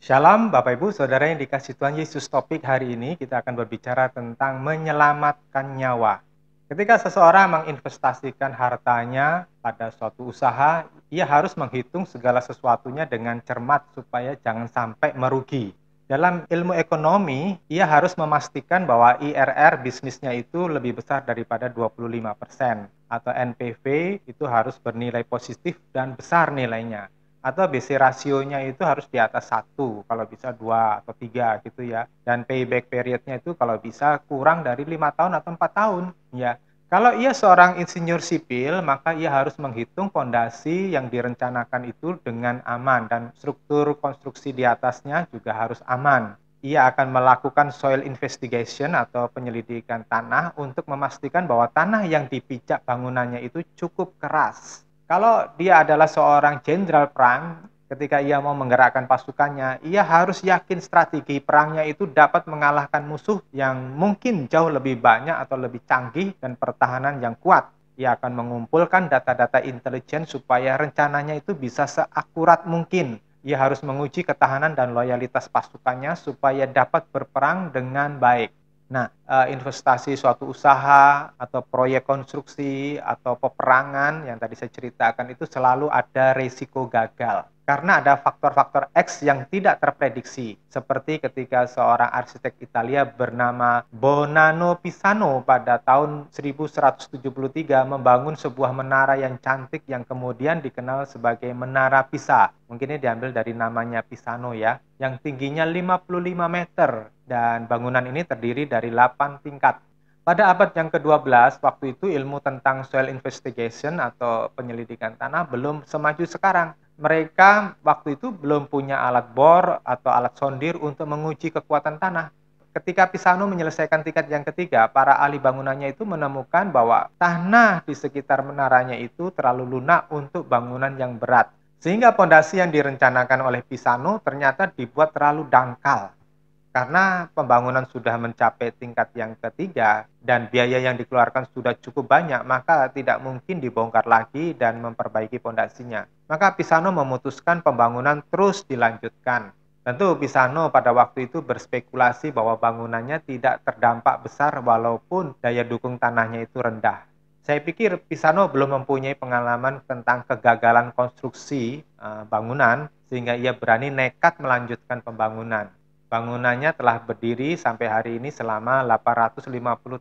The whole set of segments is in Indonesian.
Shalom Bapak Ibu, Saudara yang dikasih Tuhan Yesus. Topik hari ini kita akan berbicara tentang menyelamatkan nyawa. Ketika seseorang menginvestasikan hartanya pada suatu usaha, ia harus menghitung segala sesuatunya dengan cermat supaya jangan sampai merugi. Dalam ilmu ekonomi, ia harus memastikan bahwa IRR bisnisnya itu lebih besar daripada 25%, atau NPV itu harus bernilai positif dan besar nilainya, atau BC rasionya itu harus di atas 1, kalau bisa 2 atau 3 gitu ya. Dan payback periodnya itu kalau bisa kurang dari 5 tahun atau 4 tahun ya. Kalau ia seorang insinyur sipil, maka ia harus menghitung fondasi yang direncanakan itu dengan aman dan struktur konstruksi di atasnya juga harus aman. Ia akan melakukan soil investigation atau penyelidikan tanah untuk memastikan bahwa tanah yang dipijak bangunannya itu cukup keras. Kalau dia adalah seorang jenderal perang, ketika ia mau menggerakkan pasukannya, ia harus yakin strategi perangnya itu dapat mengalahkan musuh yang mungkin jauh lebih banyak atau lebih canggih dan pertahanan yang kuat. Ia akan mengumpulkan data-data intelijen supaya rencananya itu bisa seakurat mungkin. Ia harus menguji ketahanan dan loyalitas pasukannya supaya dapat berperang dengan baik. Nah, investasi suatu usaha atau proyek konstruksi atau peperangan yang tadi saya ceritakan itu selalu ada risiko gagal. Karena ada faktor-faktor X yang tidak terprediksi. Seperti ketika seorang arsitek Italia bernama Bonanno Pisano pada tahun 1173 membangun sebuah menara yang cantik yang kemudian dikenal sebagai Menara Pisa. Mungkin ini diambil dari namanya Pisano ya, yang tingginya 55 meter. Dan bangunan ini terdiri dari 8 tingkat. Pada abad yang ke-12, waktu itu ilmu tentang soil investigation atau penyelidikan tanah belum semaju sekarang. Mereka waktu itu belum punya alat bor atau alat sondir untuk menguji kekuatan tanah. Ketika Pisano menyelesaikan tingkat yang ketiga, para ahli bangunannya itu menemukan bahwa tanah di sekitar menaranya itu terlalu lunak untuk bangunan yang berat. Sehingga fondasi yang direncanakan oleh Pisano ternyata dibuat terlalu dangkal. Karena pembangunan sudah mencapai tingkat yang ketiga dan biaya yang dikeluarkan sudah cukup banyak, maka tidak mungkin dibongkar lagi dan memperbaiki fondasinya. Maka Pisano memutuskan pembangunan terus dilanjutkan. Tentu Pisano pada waktu itu berspekulasi bahwa bangunannya tidak terdampak besar walaupun daya dukung tanahnya itu rendah. Saya pikir Pisano belum mempunyai pengalaman tentang kegagalan konstruksi bangunan sehingga ia berani nekat melanjutkan pembangunan. Bangunannya telah berdiri sampai hari ini selama 850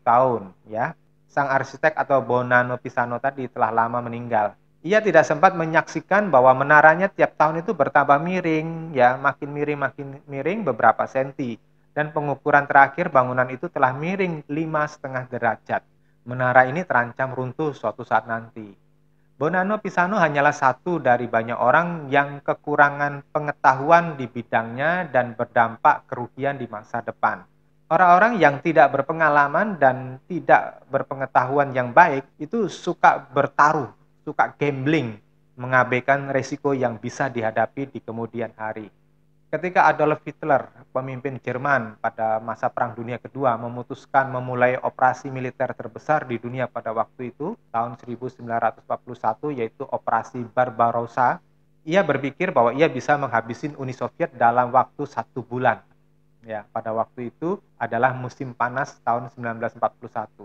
tahun ya. Sang arsitek atau Bonanno Pisano tadi telah lama meninggal. Ia tidak sempat menyaksikan bahwa menaranya tiap tahun itu bertambah miring ya, makin miring beberapa senti. Dan pengukuran terakhir bangunan itu telah miring 5,5 derajat. Menara ini terancam runtuh suatu saat nanti. Bonanno Pisano hanyalah satu dari banyak orang yang kekurangan pengetahuan di bidangnya dan berdampak kerugian di masa depan. Orang-orang yang tidak berpengalaman dan tidak berpengetahuan yang baik itu suka bertaruh, suka gambling, mengabaikan resiko yang bisa dihadapi di kemudian hari. Ketika Adolf Hitler, pemimpin Jerman pada masa Perang Dunia Kedua, memutuskan memulai operasi militer terbesar di dunia pada waktu itu, tahun 1941, yaitu Operasi Barbarossa, ia berpikir bahwa ia bisa menghabisi Uni Soviet dalam waktu 1 bulan. Ya, pada waktu itu adalah musim panas tahun 1941.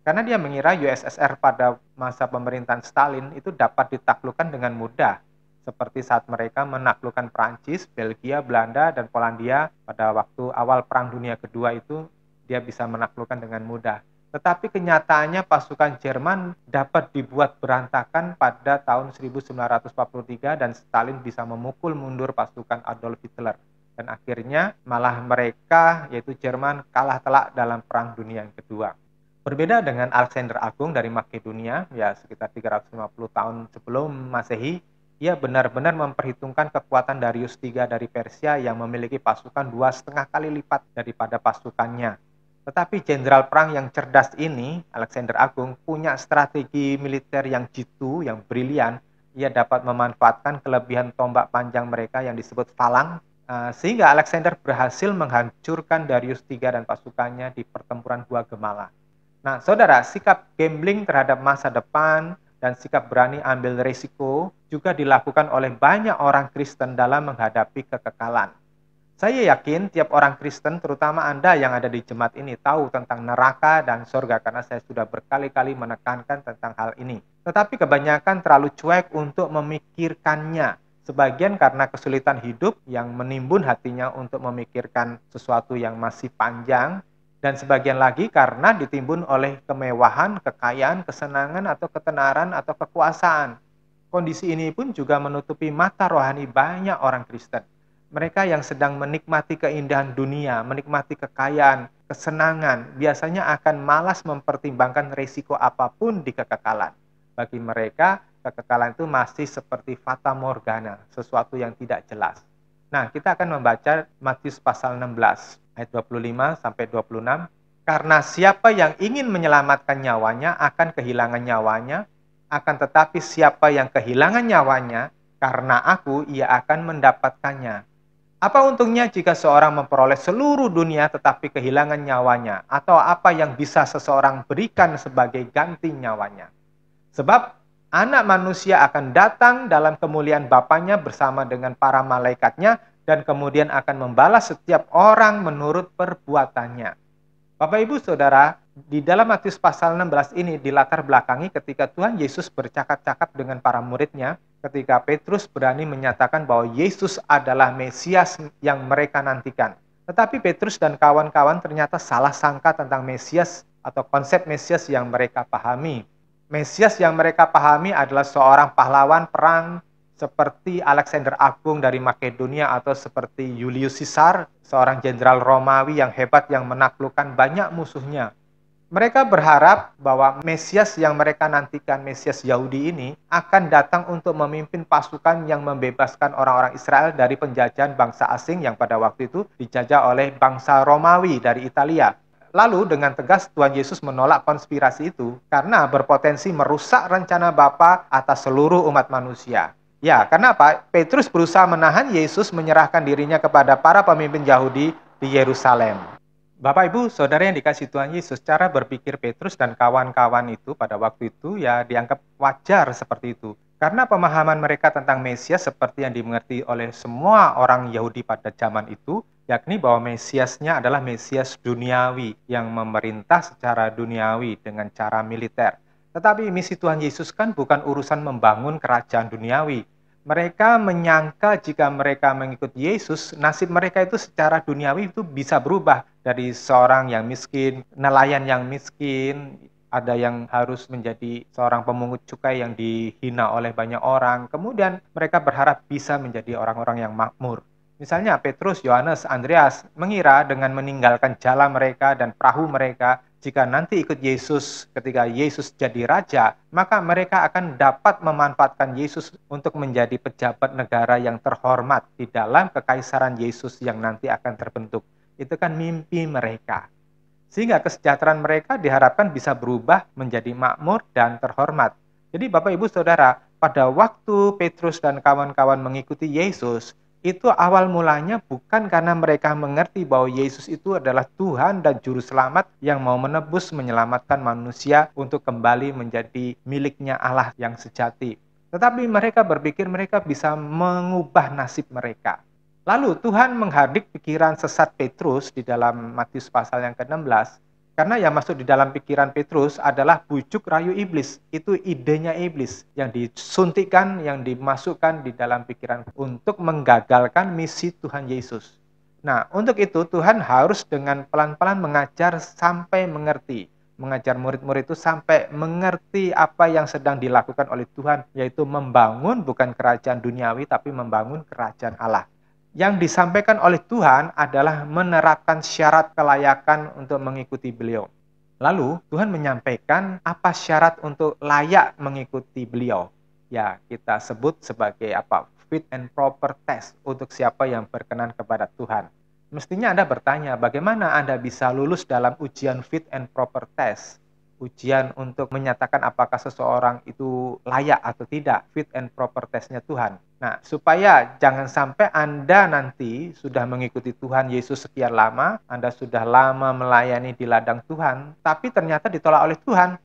Karena dia mengira USSR pada masa pemerintahan Stalin itu dapat ditaklukkan dengan mudah, seperti saat mereka menaklukkan Prancis, Belgia, Belanda, dan Polandia pada waktu awal Perang Dunia Kedua itu, dia bisa menaklukkan dengan mudah. Tetapi kenyataannya pasukan Jerman dapat dibuat berantakan pada tahun 1943 dan Stalin bisa memukul mundur pasukan Adolf Hitler. Dan akhirnya malah mereka, yaitu Jerman, kalah telak dalam Perang Dunia Kedua. Berbeda dengan Alexander Agung dari Makedonia, ya sekitar 350 tahun sebelum Masehi, ia benar-benar memperhitungkan kekuatan Darius III dari Persia yang memiliki pasukan 2,5 kali lipat daripada pasukannya. Tetapi jenderal perang yang cerdas ini, Alexander Agung, punya strategi militer yang jitu, yang brilian. Ia dapat memanfaatkan kelebihan tombak panjang mereka yang disebut falang, sehingga Alexander berhasil menghancurkan Darius III dan pasukannya di pertempuran Gua Gemala. Nah, saudara, sikap gambling terhadap masa depan dan sikap berani ambil risiko juga dilakukan oleh banyak orang Kristen dalam menghadapi kekekalan. Saya yakin tiap orang Kristen, terutama Anda yang ada di jemaat ini, tahu tentang neraka dan surga karena saya sudah berkali-kali menekankan tentang hal ini. Tetapi kebanyakan terlalu cuek untuk memikirkannya. Sebagian karena kesulitan hidup yang menimbun hatinya untuk memikirkan sesuatu yang masih panjang, dan sebagian lagi karena ditimbun oleh kemewahan, kekayaan, kesenangan, atau ketenaran, atau kekuasaan. Kondisi ini pun juga menutupi mata rohani banyak orang Kristen. Mereka yang sedang menikmati keindahan dunia, menikmati kekayaan, kesenangan, biasanya akan malas mempertimbangkan risiko apapun di kekekalan. Bagi mereka, kekekalan itu masih seperti fata morgana, sesuatu yang tidak jelas. Nah, kita akan membaca Matius pasal 16, ayat 25 sampai 26. Karena siapa yang ingin menyelamatkan nyawanya akan kehilangan nyawanya, akan tetapi siapa yang kehilangan nyawanya, karena aku, ia akan mendapatkannya. Apa untungnya jika seorang memperoleh seluruh dunia tetapi kehilangan nyawanya? Atau apa yang bisa seseorang berikan sebagai ganti nyawanya? Sebab anak manusia akan datang dalam kemuliaan Bapanya bersama dengan para malaikatnya dan kemudian akan membalas setiap orang menurut perbuatannya. Bapak Ibu Saudara, di dalam Matius pasal 16 ini dilatar belakangi ketika Tuhan Yesus bercakap-cakap dengan para muridnya, ketika Petrus berani menyatakan bahwa Yesus adalah Mesias yang mereka nantikan. Tetapi Petrus dan kawan-kawan ternyata salah sangka tentang Mesias atau konsep Mesias yang mereka pahami. Mesias yang mereka pahami adalah seorang pahlawan perang seperti Alexander Agung dari Makedonia atau seperti Julius Caesar, seorang jenderal Romawi yang hebat yang menaklukkan banyak musuhnya. Mereka berharap bahwa Mesias yang mereka nantikan, Mesias Yahudi ini, akan datang untuk memimpin pasukan yang membebaskan orang-orang Israel dari penjajahan bangsa asing yang pada waktu itu dijajah oleh bangsa Romawi dari Italia. Lalu dengan tegas Tuhan Yesus menolak konspirasi itu karena berpotensi merusak rencana Bapa atas seluruh umat manusia. Ya, karena apa? Petrus berusaha menahan Yesus menyerahkan dirinya kepada para pemimpin Yahudi di Yerusalem. Bapak Ibu, saudara yang dikasih Tuhan Yesus, cara berpikir Petrus dan kawan-kawan itu pada waktu itu ya dianggap wajar seperti itu. Karena pemahaman mereka tentang Mesias seperti yang dimengerti oleh semua orang Yahudi pada zaman itu, yakni bahwa Mesiasnya adalah Mesias duniawi yang memerintah secara duniawi dengan cara militer. Tetapi misi Tuhan Yesus kan bukan urusan membangun kerajaan duniawi. Mereka menyangka jika mereka mengikuti Yesus, nasib mereka itu secara duniawi itu bisa berubah dari seorang yang miskin, nelayan yang miskin, ada yang harus menjadi seorang pemungut cukai yang dihina oleh banyak orang. Kemudian mereka berharap bisa menjadi orang-orang yang makmur. Misalnya Petrus, Yohanes, Andreas mengira dengan meninggalkan jala mereka dan perahu mereka, jika nanti ikut Yesus ketika Yesus jadi raja, maka mereka akan dapat memanfaatkan Yesus untuk menjadi pejabat negara yang terhormat di dalam kekaisaran Yesus yang nanti akan terbentuk. Itu kan mimpi mereka. Sehingga kesejahteraan mereka diharapkan bisa berubah menjadi makmur dan terhormat. Jadi Bapak Ibu Saudara, pada waktu Petrus dan kawan-kawan mengikuti Yesus, itu awal mulanya bukan karena mereka mengerti bahwa Yesus itu adalah Tuhan dan Juru Selamat yang mau menebus, menyelamatkan manusia untuk kembali menjadi miliknya Allah yang sejati. Tetapi mereka berpikir mereka bisa mengubah nasib mereka. Lalu Tuhan menghardik pikiran sesat Petrus di dalam Matius pasal yang ke-16, karena yang masuk di dalam pikiran Petrus adalah bujuk rayu iblis. Itu idenya iblis yang disuntikkan, yang dimasukkan di dalam pikiran untuk menggagalkan misi Tuhan Yesus. Nah, untuk itu Tuhan harus dengan pelan-pelan mengajar sampai mengerti. Mengajar murid-murid itu sampai mengerti apa yang sedang dilakukan oleh Tuhan, yaitu membangun bukan kerajaan duniawi, tapi membangun kerajaan Allah. Yang disampaikan oleh Tuhan adalah menerapkan syarat kelayakan untuk mengikuti beliau. Lalu Tuhan menyampaikan apa syarat untuk layak mengikuti beliau. Ya, kita sebut sebagai apa? Fit and proper test untuk siapa yang berkenan kepada Tuhan. Mestinya Anda bertanya, bagaimana Anda bisa lulus dalam ujian fit and proper test? Ujian untuk menyatakan apakah seseorang itu layak atau tidak, fit and proper testnya Tuhan. Nah, supaya jangan sampai Anda nanti sudah mengikuti Tuhan Yesus sekian lama, Anda sudah lama melayani di ladang Tuhan, tapi ternyata ditolak oleh Tuhan.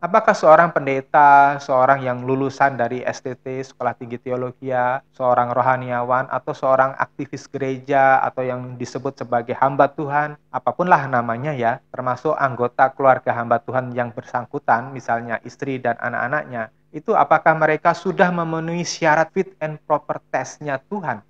Apakah seorang pendeta, seorang yang lulusan dari STT, Sekolah Tinggi Teologia, seorang rohaniawan, atau seorang aktivis gereja, atau yang disebut sebagai hamba Tuhan, apapunlah namanya ya, termasuk anggota keluarga hamba Tuhan yang bersangkutan, misalnya istri dan anak-anaknya, itu apakah mereka sudah memenuhi syarat fit and proper test-nya Tuhan?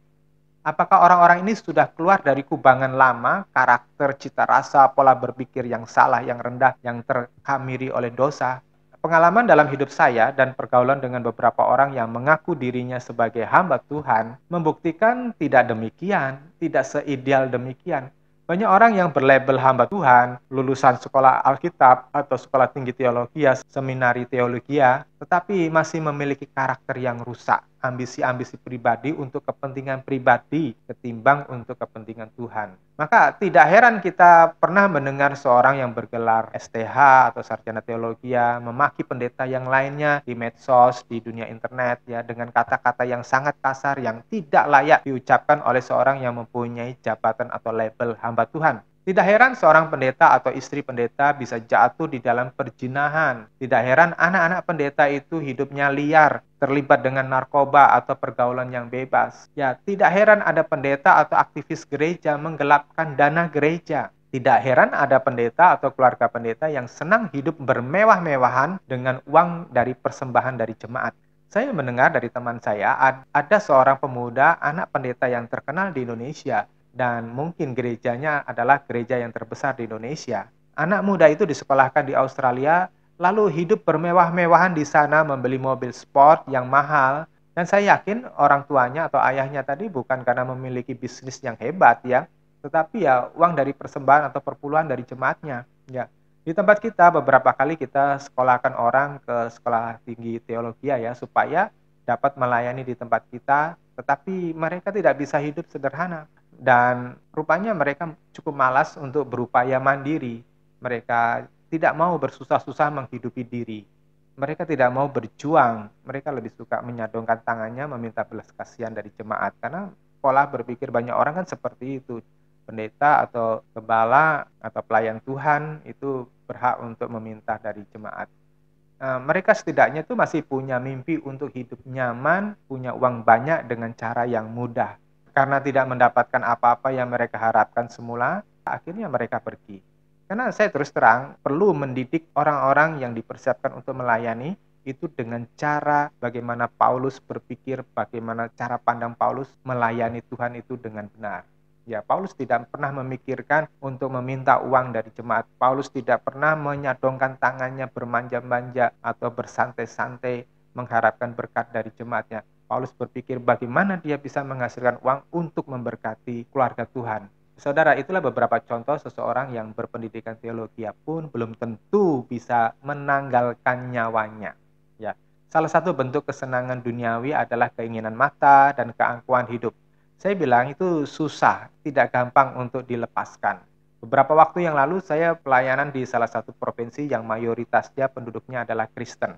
Apakah orang-orang ini sudah keluar dari kubangan lama, karakter, cita rasa, pola berpikir yang salah, yang rendah, yang terkamiri oleh dosa? Pengalaman dalam hidup saya dan pergaulan dengan beberapa orang yang mengaku dirinya sebagai hamba Tuhan membuktikan tidak demikian, tidak seideal demikian. Banyak orang yang berlabel hamba Tuhan, lulusan sekolah Alkitab atau sekolah tinggi teologi, seminari teologi, tetapi masih memiliki karakter yang rusak, ambisi-ambisi pribadi untuk kepentingan pribadi ketimbang untuk kepentingan Tuhan. Maka tidak heran kita pernah mendengar seorang yang bergelar STH atau sarjana teologi memaki pendeta yang lainnya di medsos, di dunia internet ya, dengan kata-kata yang sangat kasar yang tidak layak diucapkan oleh seorang yang mempunyai jabatan atau label hamba Tuhan. Tidak heran seorang pendeta atau istri pendeta bisa jatuh di dalam perjinahan. Tidak heran anak-anak pendeta itu hidupnya liar, terlibat dengan narkoba atau pergaulan yang bebas. Ya, tidak heran ada pendeta atau aktivis gereja menggelapkan dana gereja. Tidak heran ada pendeta atau keluarga pendeta yang senang hidup bermewah-mewahan dengan uang dari persembahan dari jemaat. Saya mendengar dari teman saya, ada seorang pemuda anak pendeta yang terkenal di Indonesia, dan mungkin gerejanya adalah gereja yang terbesar di Indonesia. Anak muda itu disekolahkan di Australia, lalu hidup bermewah-mewahan di sana, membeli mobil sport yang mahal, dan saya yakin orang tuanya atau ayahnya tadi bukan karena memiliki bisnis yang hebat ya, tetapi ya uang dari persembahan atau perpuluhan dari jemaatnya. Ya, di tempat kita beberapa kali kita sekolahkan orang ke sekolah tinggi teologi ya supaya dapat melayani di tempat kita, tetapi mereka tidak bisa hidup sederhana. Dan rupanya mereka cukup malas untuk berupaya mandiri. Mereka tidak mau bersusah-susah menghidupi diri. Mereka tidak mau berjuang. Mereka lebih suka menyadongkan tangannya meminta belas kasihan dari jemaat. Karena pola berpikir banyak orang kan seperti itu. Pendeta atau gembala atau pelayan Tuhan itu berhak untuk meminta dari jemaat. Mereka setidaknya itu masih punya mimpi untuk hidup nyaman, punya uang banyak dengan cara yang mudah. Karena tidak mendapatkan apa-apa yang mereka harapkan semula, akhirnya mereka pergi. Karena saya terus terang perlu mendidik orang-orang yang dipersiapkan untuk melayani itu dengan cara bagaimana Paulus berpikir, bagaimana cara pandang Paulus melayani Tuhan itu dengan benar. Ya, Paulus tidak pernah memikirkan untuk meminta uang dari jemaat. Paulus tidak pernah menyadongkan tangannya bermanja-manja atau bersantai-santai mengharapkan berkat dari jemaatnya. Paulus berpikir bagaimana dia bisa menghasilkan uang untuk memberkati keluarga Tuhan. Saudara, itulah beberapa contoh seseorang yang berpendidikan teologi pun belum tentu bisa menanggalkan nyawanya. Ya, salah satu bentuk kesenangan duniawi adalah keinginan mata dan keangkuhan hidup. Saya bilang itu susah, tidak gampang untuk dilepaskan. Beberapa waktu yang lalu saya pelayanan di salah satu provinsi yang mayoritasnya penduduknya adalah Kristen.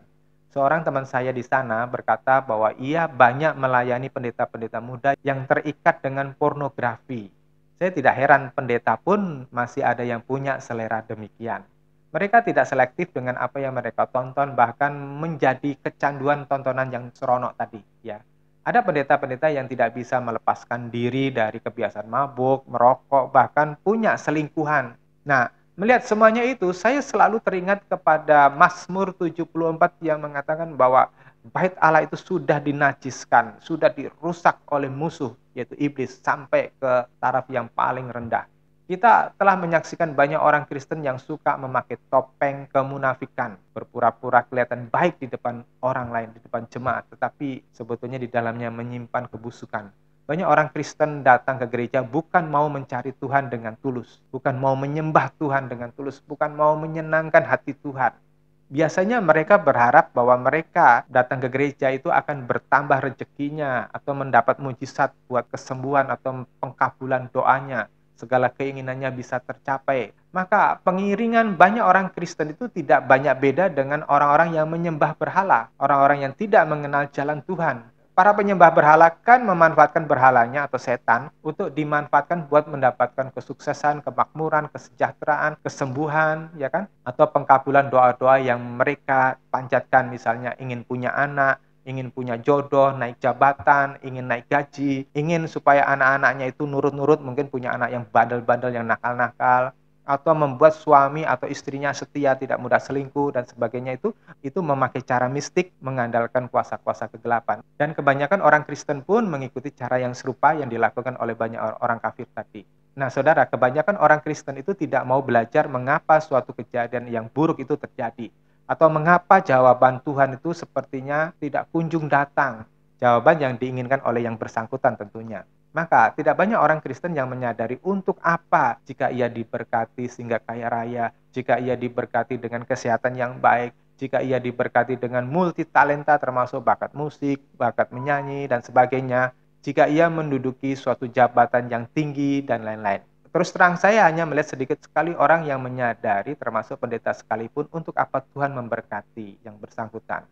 Seorang teman saya di sana berkata bahwa ia banyak melayani pendeta-pendeta muda yang terikat dengan pornografi. Saya tidak heran pendeta pun masih ada yang punya selera demikian. Mereka tidak selektif dengan apa yang mereka tonton, bahkan menjadi kecanduan tontonan yang seronok tadi. Ya, ada pendeta-pendeta yang tidak bisa melepaskan diri dari kebiasaan mabuk, merokok, bahkan punya selingkuhan. Nah, melihat semuanya itu, saya selalu teringat kepada Mazmur 74 yang mengatakan bahwa bait Allah itu sudah dinajiskan, sudah dirusak oleh musuh, yaitu iblis, sampai ke taraf yang paling rendah. Kita telah menyaksikan banyak orang Kristen yang suka memakai topeng kemunafikan, berpura-pura kelihatan baik di depan orang lain, di depan jemaat, tetapi sebetulnya di dalamnya menyimpan kebusukan. Banyak orang Kristen datang ke gereja bukan mau mencari Tuhan dengan tulus, bukan mau menyembah Tuhan dengan tulus, bukan mau menyenangkan hati Tuhan. Biasanya mereka berharap bahwa mereka datang ke gereja itu akan bertambah rezekinya atau mendapat mujizat buat kesembuhan atau pengkabulan doanya, segala keinginannya bisa tercapai. Maka pengiringan banyak orang Kristen itu tidak banyak beda dengan orang-orang yang menyembah berhala, orang-orang yang tidak mengenal jalan Tuhan. Para penyembah berhala kan memanfaatkan berhalanya atau setan untuk dimanfaatkan buat mendapatkan kesuksesan, kemakmuran, kesejahteraan, kesembuhan, ya kan? Atau pengkabulan doa-doa yang mereka panjatkan, misalnya ingin punya anak, ingin punya jodoh, naik jabatan, ingin naik gaji, ingin supaya anak-anaknya itu nurut-nurut, mungkin punya anak yang bandel-bandel, yang nakal-nakal, atau membuat suami atau istrinya setia, tidak mudah selingkuh dan sebagainya. Itu memakai cara mistik, mengandalkan kuasa-kuasa kegelapan. Dan kebanyakan orang Kristen pun mengikuti cara yang serupa yang dilakukan oleh banyak orang kafir tadi. Nah, saudara, kebanyakan orang Kristen itu tidak mau belajar mengapa suatu kejadian yang buruk itu terjadi, atau mengapa jawaban Tuhan itu sepertinya tidak kunjung datang, jawaban yang diinginkan oleh yang bersangkutan tentunya. Maka tidak banyak orang Kristen yang menyadari untuk apa jika ia diberkati sehingga kaya raya, jika ia diberkati dengan kesehatan yang baik, jika ia diberkati dengan multi talenta termasuk bakat musik, bakat menyanyi, dan sebagainya, jika ia menduduki suatu jabatan yang tinggi, dan lain-lain. Terus terang saya hanya melihat sedikit sekali orang yang menyadari, termasuk pendeta sekalipun, untuk apa Tuhan memberkati yang bersangkutan.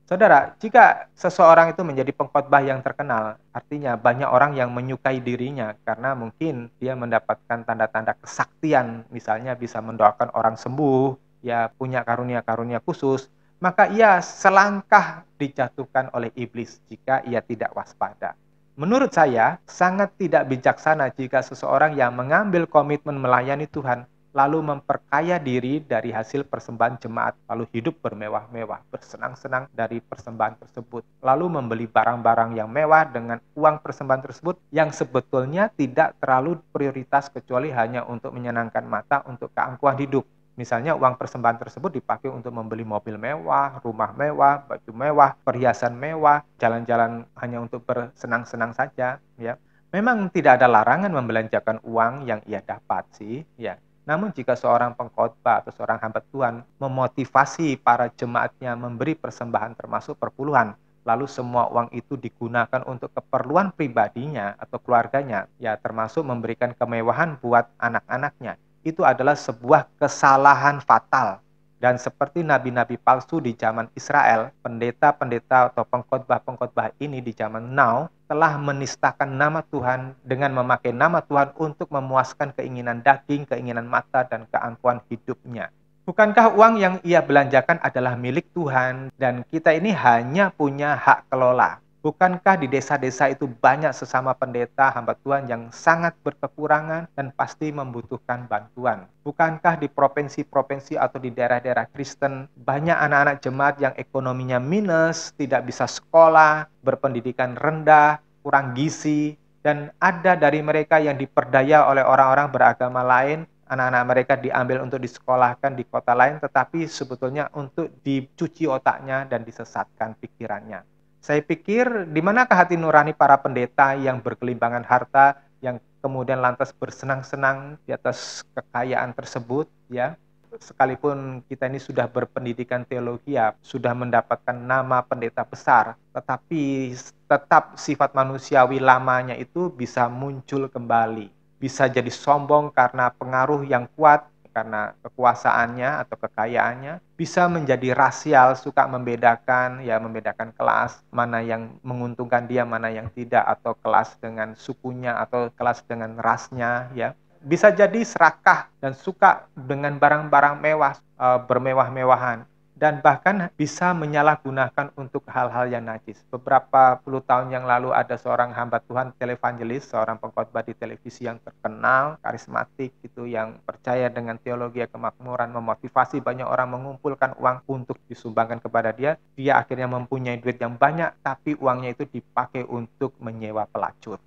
Saudara, jika seseorang itu menjadi pengkhotbah yang terkenal, artinya banyak orang yang menyukai dirinya karena mungkin dia mendapatkan tanda-tanda kesaktian, misalnya bisa mendoakan orang sembuh, ya punya karunia-karunia khusus, maka ia selangkah dijatuhkan oleh iblis jika ia tidak waspada. Menurut saya, sangat tidak bijaksana jika seseorang yang mengambil komitmen melayani Tuhan lalu memperkaya diri dari hasil persembahan jemaat, lalu hidup bermewah-mewah, bersenang-senang dari persembahan tersebut, lalu membeli barang-barang yang mewah dengan uang persembahan tersebut yang sebetulnya tidak terlalu prioritas kecuali hanya untuk menyenangkan mata, untuk keangkuhan hidup. Misalnya uang persembahan tersebut dipakai untuk membeli mobil mewah, rumah mewah, baju mewah, perhiasan mewah, jalan-jalan hanya untuk bersenang-senang saja, ya. Memang tidak ada larangan membelanjakan uang yang ia dapat sih, ya. Namun jika seorang pengkhotbah atau seorang hamba Tuhan memotivasi para jemaatnya memberi persembahan termasuk perpuluhan, lalu semua uang itu digunakan untuk keperluan pribadinya atau keluarganya, ya termasuk memberikan kemewahan buat anak-anaknya, itu adalah sebuah kesalahan fatal. Dan seperti nabi-nabi palsu di zaman Israel, pendeta-pendeta atau pengkhotbah-pengkhotbah ini di zaman now telah menistakan nama Tuhan dengan memakai nama Tuhan untuk memuaskan keinginan daging, keinginan mata, dan keangkuhan hidupnya. Bukankah uang yang ia belanjakan adalah milik Tuhan dan kita ini hanya punya hak kelola? Bukankah di desa-desa itu banyak sesama pendeta hamba Tuhan yang sangat berkekurangan dan pasti membutuhkan bantuan? Bukankah di provinsi-provinsi atau di daerah-daerah Kristen banyak anak-anak jemaat yang ekonominya minus, tidak bisa sekolah, berpendidikan rendah, kurang gizi, dan ada dari mereka yang diperdaya oleh orang-orang beragama lain, anak-anak mereka diambil untuk disekolahkan di kota lain, tetapi sebetulnya untuk dicuci otaknya dan disesatkan pikirannya. Saya pikir di manakah hati nurani para pendeta yang berkelimpangan harta, yang kemudian lantas bersenang-senang di atas kekayaan tersebut, ya. Sekalipun kita ini sudah berpendidikan teologi, ya, sudah mendapatkan nama pendeta besar, tetapi tetap sifat manusiawi lamanya itu bisa muncul kembali. Bisa jadi sombong karena pengaruh yang kuat, karena kekuasaannya atau kekayaannya, bisa menjadi rasial, suka membedakan, ya membedakan kelas, mana yang menguntungkan dia, mana yang tidak, atau kelas dengan sukunya, atau kelas dengan rasnya, ya. Bisa jadi serakah dan suka dengan barang-barang mewah, bermewah-mewahan, dan bahkan bisa menyalahgunakan untuk hal-hal yang najis. Beberapa puluh tahun yang lalu ada seorang hamba Tuhan, televangelis, seorang pengkhotbah di televisi yang terkenal, karismatik gitu, yang percaya dengan teologi kemakmuran, memotivasi banyak orang mengumpulkan uang untuk disumbangkan kepada dia. Dia akhirnya mempunyai duit yang banyak, tapi uangnya itu dipakai untuk menyewa pelacur.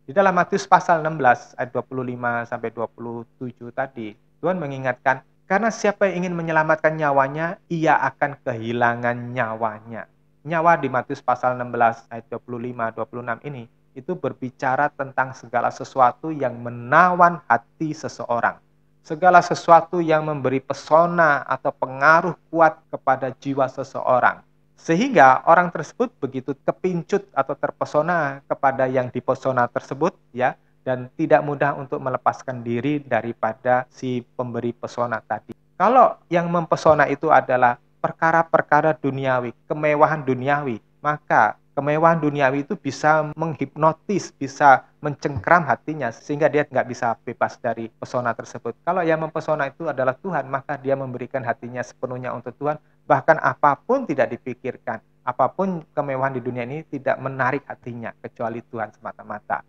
Di dalam Matius pasal 16 ayat 25 sampai 27 tadi, Tuhan mengingatkan, karena siapa yang ingin menyelamatkan nyawanya, ia akan kehilangan nyawanya. Nyawa di Matius pasal 16 ayat 25-26 ini, itu berbicara tentang segala sesuatu yang menawan hati seseorang. Segala sesuatu yang memberi pesona atau pengaruh kuat kepada jiwa seseorang. Sehingga orang tersebut begitu kepincut atau terpesona kepada yang dipesona tersebut, ya, dan tidak mudah untuk melepaskan diri daripada si pemberi pesona tadi. Kalau yang mempesona itu adalah perkara-perkara duniawi, kemewahan duniawi, maka kemewahan duniawi itu bisa menghipnotis, bisa mencengkram hatinya sehingga dia nggak bisa bebas dari pesona tersebut. Kalau yang mempesona itu adalah Tuhan, maka dia memberikan hatinya sepenuhnya untuk Tuhan, bahkan apapun tidak dipikirkan, apapun kemewahan di dunia ini tidak menarik hatinya kecuali Tuhan semata-mata.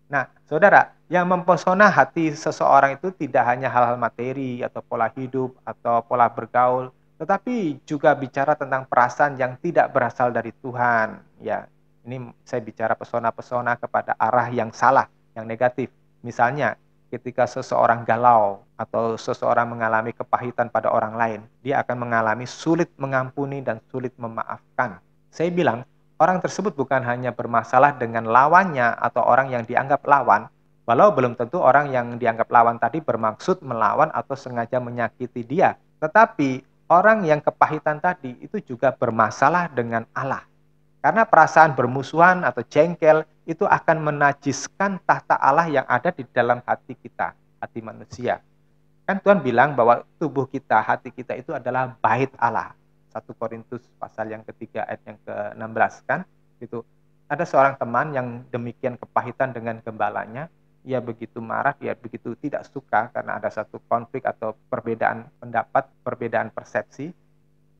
Nah, saudara, yang mempesona hati seseorang itu tidak hanya hal-hal materi atau pola hidup atau pola bergaul, tetapi juga bicara tentang perasaan yang tidak berasal dari Tuhan. Ya, ini saya bicara pesona-pesona kepada arah yang salah, yang negatif. Misalnya, ketika seseorang galau atau seseorang mengalami kepahitan pada orang lain, dia akan mengalami sulit mengampuni dan sulit memaafkan. Saya bilang, orang tersebut bukan hanya bermasalah dengan lawannya atau orang yang dianggap lawan, walau belum tentu orang yang dianggap lawan tadi bermaksud melawan atau sengaja menyakiti dia. Tetapi orang yang kepahitan tadi itu juga bermasalah dengan Allah. Karena perasaan bermusuhan atau jengkel itu akan menajiskan tahta Allah yang ada di dalam hati kita, hati manusia. Kan Tuhan bilang bahwa tubuh kita, hati kita itu adalah bait Allah. 1 Korintus pasal yang ketiga ayat yang ke-16 kan, gitu. Ada seorang teman yang demikian kepahitan dengan gembalanya, ia begitu marah, dia begitu tidak suka karena ada satu konflik atau perbedaan pendapat, perbedaan persepsi.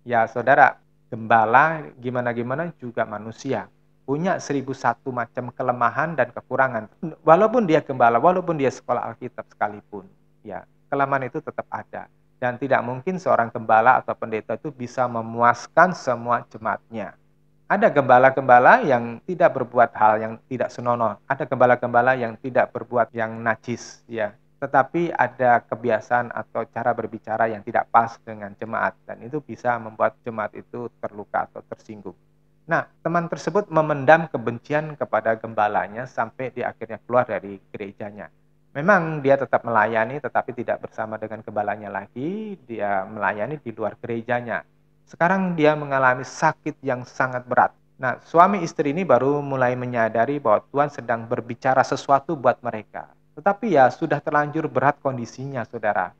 Ya saudara, gembala gimana-gimana juga manusia, punya 1001 macam kelemahan dan kekurangan. Walaupun dia gembala, walaupun dia sekolah Alkitab sekalipun, ya kelemahan itu tetap ada. Dan tidak mungkin seorang gembala atau pendeta itu bisa memuaskan semua jemaatnya. Ada gembala-gembala yang tidak berbuat hal yang tidak senonoh. Ada gembala-gembala yang tidak berbuat yang najis, ya. Tetapi ada kebiasaan atau cara berbicara yang tidak pas dengan jemaat. Dan itu bisa membuat jemaat itu terluka atau tersinggung. Nah, teman tersebut memendam kebencian kepada gembalanya sampai dia akhirnya keluar dari gerejanya. Memang dia tetap melayani tetapi tidak bersama dengan gembalanya lagi, dia melayani di luar gerejanya. Sekarang dia mengalami sakit yang sangat berat. Nah, suami istri ini baru mulai menyadari bahwa Tuhan sedang berbicara sesuatu buat mereka. Tetapi ya sudah terlanjur berat kondisinya, saudara.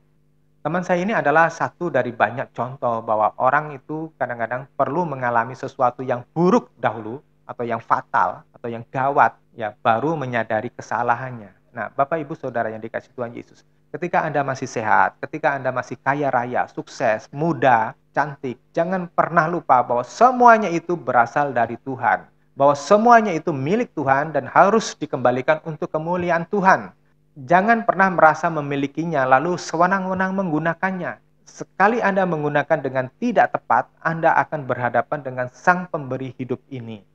Teman saya ini adalah satu dari banyak contoh bahwa orang itu kadang-kadang perlu mengalami sesuatu yang buruk dahulu atau yang fatal atau yang gawat ya baru menyadari kesalahannya. Nah, Bapak Ibu Saudara yang dikasih Tuhan Yesus, ketika Anda masih sehat, ketika Anda masih kaya raya, sukses, muda, cantik, jangan pernah lupa bahwa semuanya itu berasal dari Tuhan. Bahwa semuanya itu milik Tuhan dan harus dikembalikan untuk kemuliaan Tuhan. Jangan pernah merasa memilikinya lalu sewenang-wenang menggunakannya. Sekali Anda menggunakan dengan tidak tepat, Anda akan berhadapan dengan Sang Pemberi hidup ini.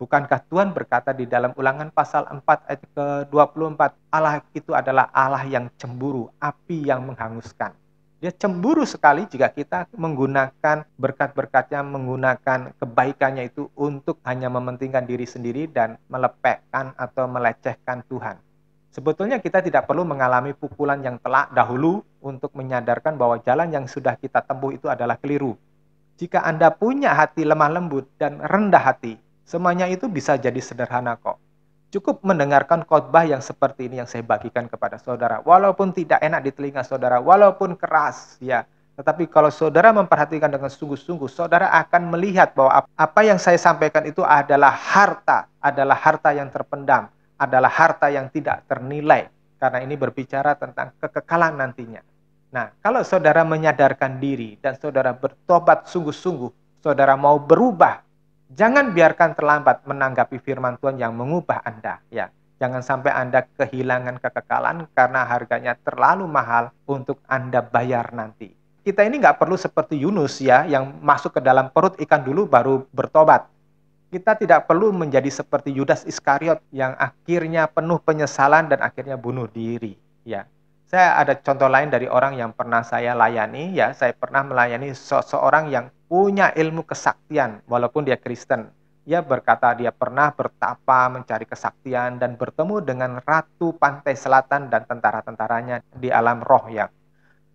Bukankah Tuhan berkata di dalam Ulangan pasal 4 ayat ke-24, Allah itu adalah Allah yang cemburu, api yang menghanguskan. Dia cemburu sekali jika kita menggunakan berkat-berkatnya, menggunakan kebaikannya itu untuk hanya mementingkan diri sendiri dan melepekkan atau melecehkan Tuhan. Sebetulnya kita tidak perlu mengalami pukulan yang telak dahulu untuk menyadarkan bahwa jalan yang sudah kita tempuh itu adalah keliru. Jika Anda punya hati lemah lembut dan rendah hati, semuanya itu bisa jadi sederhana kok. Cukup mendengarkan khotbah yang seperti ini yang saya bagikan kepada saudara. Walaupun tidak enak di telinga saudara, walaupun keras, ya. Tetapi kalau saudara memperhatikan dengan sungguh-sungguh, saudara akan melihat bahwa apa yang saya sampaikan itu adalah harta yang terpendam, adalah harta yang tidak ternilai. Karena ini berbicara tentang kekekalan nantinya. Nah, kalau saudara menyadarkan diri dan saudara bertobat sungguh-sungguh, saudara mau berubah, jangan biarkan terlambat menanggapi firman Tuhan yang mengubah Anda. Ya, jangan sampai Anda kehilangan kekekalan karena harganya terlalu mahal untuk Anda bayar nanti. Kita ini nggak perlu seperti Yunus ya, yang masuk ke dalam perut ikan dulu baru bertobat. Kita tidak perlu menjadi seperti Yudas Iskariot yang akhirnya penuh penyesalan dan akhirnya bunuh diri. Ya, saya ada contoh lain dari orang yang pernah saya layani. Ya, saya pernah melayani seseorang yang punya ilmu kesaktian, walaupun dia Kristen. Dia berkata dia pernah bertapa mencari kesaktian dan bertemu dengan Ratu Pantai Selatan dan tentara-tentaranya di alam roh ya.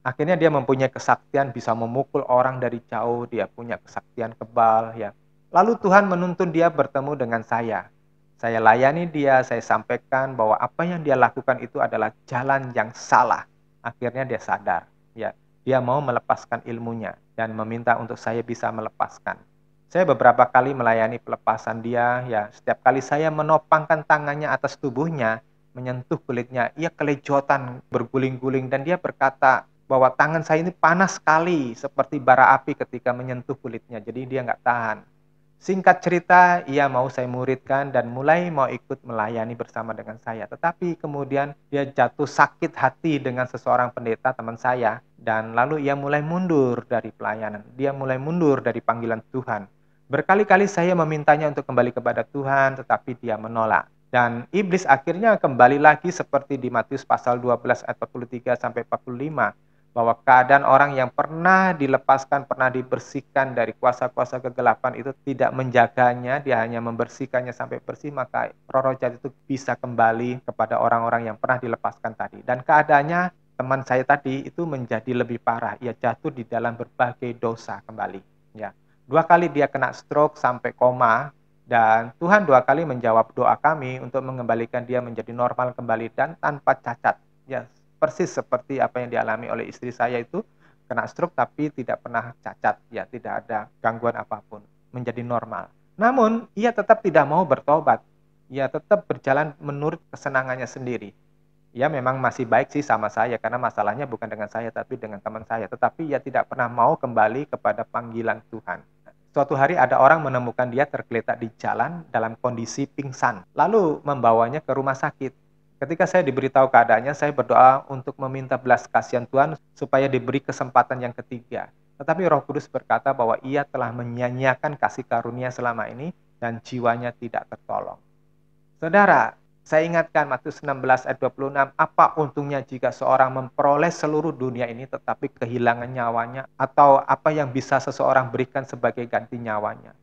Akhirnya dia mempunyai kesaktian bisa memukul orang dari jauh, dia punya kesaktian kebal ya. Lalu Tuhan menuntun dia bertemu dengan saya. Saya layani dia, saya sampaikan bahwa apa yang dia lakukan itu adalah jalan yang salah. Akhirnya dia sadar, ya. Dia mau melepaskan ilmunya dan meminta untuk saya bisa melepaskan. Saya beberapa kali melayani pelepasan dia, ya setiap kali saya menopangkan tangannya atas tubuhnya, menyentuh kulitnya, ia kelejotan, berguling-guling dan dia berkata bahwa tangan saya ini panas sekali seperti bara api ketika menyentuh kulitnya. Jadi dia nggak tahan. Singkat cerita, ia mau saya muridkan dan mulai mau ikut melayani bersama dengan saya. Tetapi kemudian dia jatuh sakit hati dengan seseorang pendeta teman saya. Dan lalu ia mulai mundur dari pelayanan. Dia mulai mundur dari panggilan Tuhan. Berkali-kali saya memintanya untuk kembali kepada Tuhan, tetapi dia menolak. Dan iblis akhirnya kembali lagi seperti di Matius pasal 12 ayat 43 sampai 45, bahwa keadaan orang yang pernah dilepaskan, pernah dibersihkan dari kuasa-kuasa kegelapan itu tidak menjaganya, dia hanya membersihkannya sampai bersih, maka roh-roh jahat itu bisa kembali kepada orang-orang yang pernah dilepaskan tadi. Dan keadaannya teman saya tadi itu menjadi lebih parah, ia jatuh di dalam berbagai dosa kembali. Ya, 2 kali dia kena stroke sampai koma, dan Tuhan 2 kali menjawab doa kami untuk mengembalikan dia menjadi normal kembali dan tanpa cacat. Ya, persis seperti apa yang dialami oleh istri saya itu, kena stroke tapi tidak pernah cacat, ya tidak ada gangguan apapun, menjadi normal. Namun ia tetap tidak mau bertobat, ia tetap berjalan menurut kesenangannya sendiri. Ia memang masih baik sih sama saya karena masalahnya bukan dengan saya tapi dengan teman saya, tetapi ia tidak pernah mau kembali kepada panggilan Tuhan. Suatu hari ada orang menemukan dia tergeletak di jalan dalam kondisi pingsan, lalu membawanya ke rumah sakit. Ketika saya diberitahu keadaannya, saya berdoa untuk meminta belas kasihan Tuhan supaya diberi kesempatan yang ketiga. Tetapi Roh Kudus berkata bahwa ia telah menyia-nyiakan kasih karunia selama ini dan jiwanya tidak tertolong. Saudara, saya ingatkan Matius 16 ayat 26, apa untungnya jika seorang memperoleh seluruh dunia ini tetapi kehilangan nyawanya, atau apa yang bisa seseorang berikan sebagai ganti nyawanya.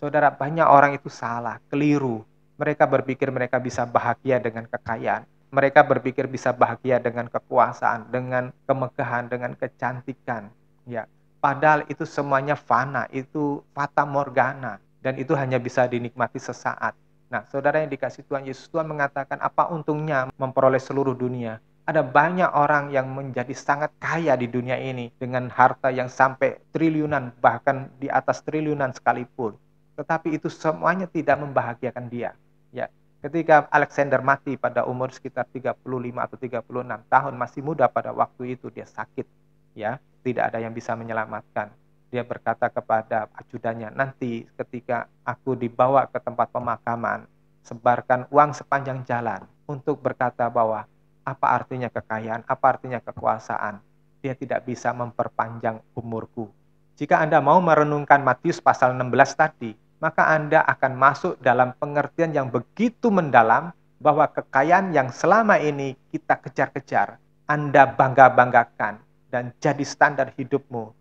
Saudara, banyak orang itu salah, keliru. Mereka berpikir mereka bisa bahagia dengan kekayaan. Mereka berpikir bisa bahagia dengan kekuasaan, dengan kemegahan, dengan kecantikan. Ya, padahal itu semuanya fana, itu fata morgana, dan itu hanya bisa dinikmati sesaat. Nah, saudara yang dikasih Tuhan Yesus, Tuhan mengatakan apa untungnya memperoleh seluruh dunia. Ada banyak orang yang menjadi sangat kaya di dunia ini dengan harta yang sampai triliunan, bahkan di atas triliunan sekalipun. Tetapi itu semuanya tidak membahagiakan dia. Ya, ketika Alexander mati pada umur sekitar 35 atau 36 tahun, masih muda pada waktu itu, dia sakit. Ya, tidak ada yang bisa menyelamatkan. Dia berkata kepada ajudannya, nanti ketika aku dibawa ke tempat pemakaman, sebarkan uang sepanjang jalan untuk berkata bahwa apa artinya kekayaan, apa artinya kekuasaan. Dia tidak bisa memperpanjang umurku. Jika Anda mau merenungkan Matius pasal 16 tadi, maka Anda akan masuk dalam pengertian yang begitu mendalam bahwa kekayaan yang selama ini kita kejar-kejar, Anda bangga-banggakan dan jadi standar hidupmu,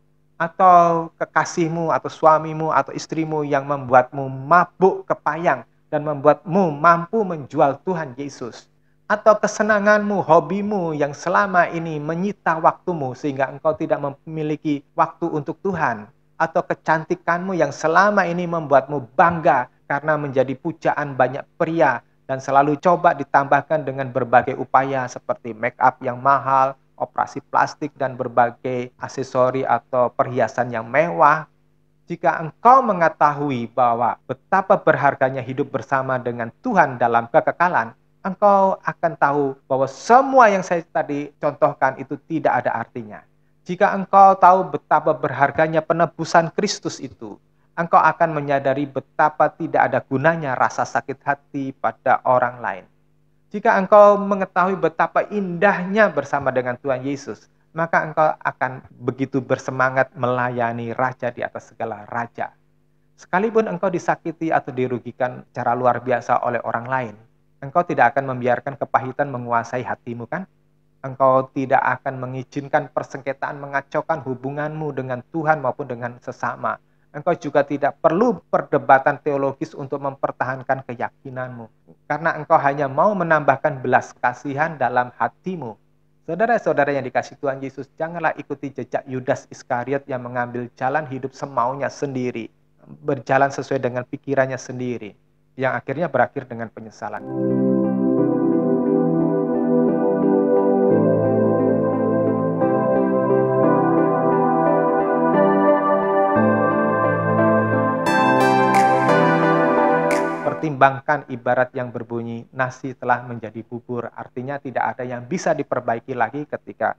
atau kekasihmu atau suamimu atau istrimu yang membuatmu mabuk kepayang dan membuatmu mampu menjual Tuhan Yesus, atau kesenanganmu, hobimu yang selama ini menyita waktumu sehingga engkau tidak memiliki waktu untuk Tuhan, atau kecantikanmu yang selama ini membuatmu bangga karena menjadi pujaan banyak pria dan selalu coba ditambahkan dengan berbagai upaya seperti make up yang mahal, operasi plastik, dan berbagai aksesori atau perhiasan yang mewah. Jika engkau mengetahui bahwa betapa berharganya hidup bersama dengan Tuhan dalam kekekalan, engkau akan tahu bahwa semua yang saya tadi contohkan itu tidak ada artinya. Jika engkau tahu betapa berharganya penebusan Kristus itu, engkau akan menyadari betapa tidak ada gunanya rasa sakit hati pada orang lain. Jika engkau mengetahui betapa indahnya bersama dengan Tuhan Yesus, maka engkau akan begitu bersemangat melayani Raja di atas segala raja. Sekalipun engkau disakiti atau dirugikan secara luar biasa oleh orang lain, engkau tidak akan membiarkan kepahitan menguasai hatimu, kan? Engkau tidak akan mengizinkan persengketaan mengacaukan hubunganmu dengan Tuhan maupun dengan sesama. Engkau juga tidak perlu perdebatan teologis untuk mempertahankan keyakinanmu, karena engkau hanya mau menambahkan belas kasihan dalam hatimu. Saudara-saudara yang dikasihi Tuhan Yesus, janganlah ikuti jejak Yudas Iskariot yang mengambil jalan hidup semaunya sendiri, berjalan sesuai dengan pikirannya sendiri, yang akhirnya berakhir dengan penyesalan. pertimbangkan ibarat yang berbunyi, nasi telah menjadi bubur. Artinya tidak ada yang bisa diperbaiki lagi ketika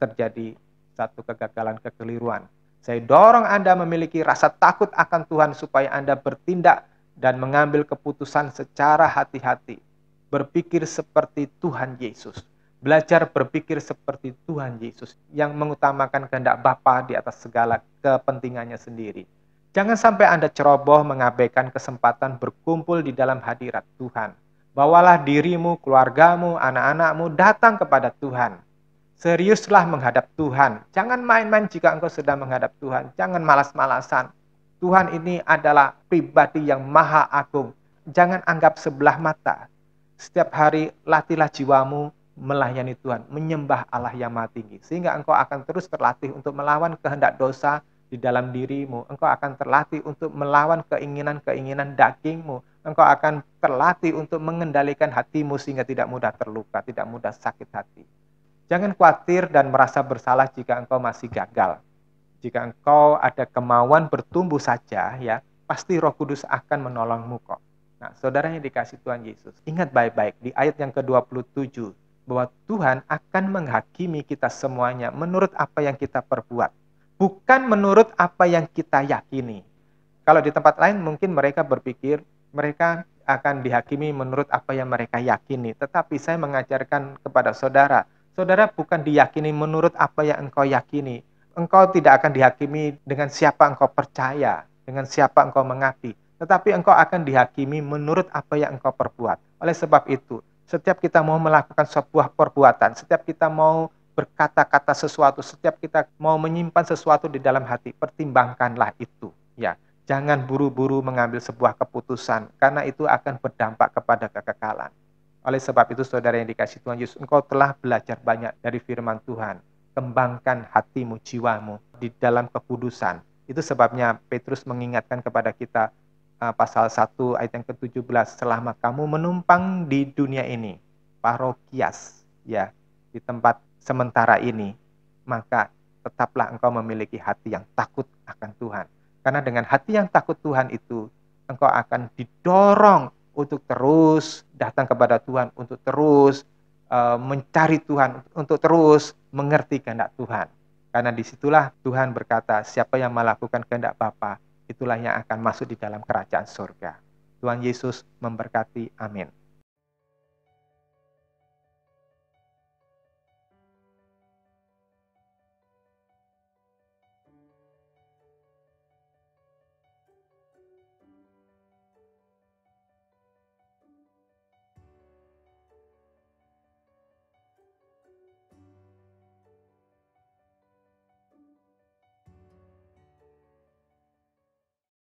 terjadi satu kegagalan, kekeliruan. Saya dorong Anda memiliki rasa takut akan Tuhan supaya Anda bertindak dan mengambil keputusan secara hati-hati. Berpikir seperti Tuhan Yesus. Belajar berpikir seperti Tuhan Yesus yang mengutamakan kehendak Bapa di atas segala kepentingannya sendiri. Jangan sampai Anda ceroboh mengabaikan kesempatan berkumpul di dalam hadirat Tuhan. Bawalah dirimu, keluargamu, anak-anakmu datang kepada Tuhan. Seriuslah menghadap Tuhan. Jangan main-main jika engkau sedang menghadap Tuhan. Jangan malas-malasan. Tuhan ini adalah pribadi yang maha agung. Jangan anggap sebelah mata. Setiap hari latihlah jiwamu melayani Tuhan, menyembah Allah yang maha tinggi. Sehingga engkau akan terus terlatih untuk melawan kehendak dosa di dalam dirimu. Engkau akan terlatih untuk melawan keinginan-keinginan dagingmu. Engkau akan terlatih untuk mengendalikan hatimu sehingga tidak mudah terluka, tidak mudah sakit hati. Jangan khawatir dan merasa bersalah jika engkau masih gagal. Jika engkau ada kemauan bertumbuh saja, ya, pasti Roh Kudus akan menolongmu kok. Nah, saudara yang dikasih Tuhan Yesus, ingat baik-baik di ayat yang ke-27 bahwa Tuhan akan menghakimi kita semuanya menurut apa yang kita perbuat, bukan menurut apa yang kita yakini. Kalau di tempat lain mungkin mereka berpikir mereka akan dihakimi menurut apa yang mereka yakini. Tetapi saya mengajarkan kepada saudara, saudara bukan diyakini menurut apa yang engkau yakini. Engkau tidak akan dihakimi dengan siapa engkau percaya, dengan siapa engkau mengabdi. Tetapi engkau akan dihakimi menurut apa yang engkau perbuat. Oleh sebab itu, setiap kita mau melakukan sebuah perbuatan, setiap kita mau berkata-kata sesuatu, setiap kita mau menyimpan sesuatu di dalam hati, pertimbangkanlah itu. Ya, jangan buru-buru mengambil sebuah keputusan, karena itu akan berdampak kepada kekekalan. Oleh sebab itu, saudara yang dikasih Tuhan Yesus, engkau telah belajar banyak dari firman Tuhan. Kembangkan hatimu, jiwamu di dalam kekudusan. Itu sebabnya Petrus mengingatkan kepada kita pasal 1 ayat yang ke-17, selama kamu menumpang di dunia ini, parokias, ya, di tempat sementara ini, maka tetaplah engkau memiliki hati yang takut akan Tuhan. Karena dengan hati yang takut Tuhan itu, engkau akan didorong untuk terus datang kepada Tuhan, untuk terus mencari Tuhan, untuk terus mengerti kehendak Tuhan. Karena disitulah Tuhan berkata, siapa yang melakukan kehendak Bapa, itulah yang akan masuk di dalam kerajaan surga. Tuhan Yesus memberkati. Amin.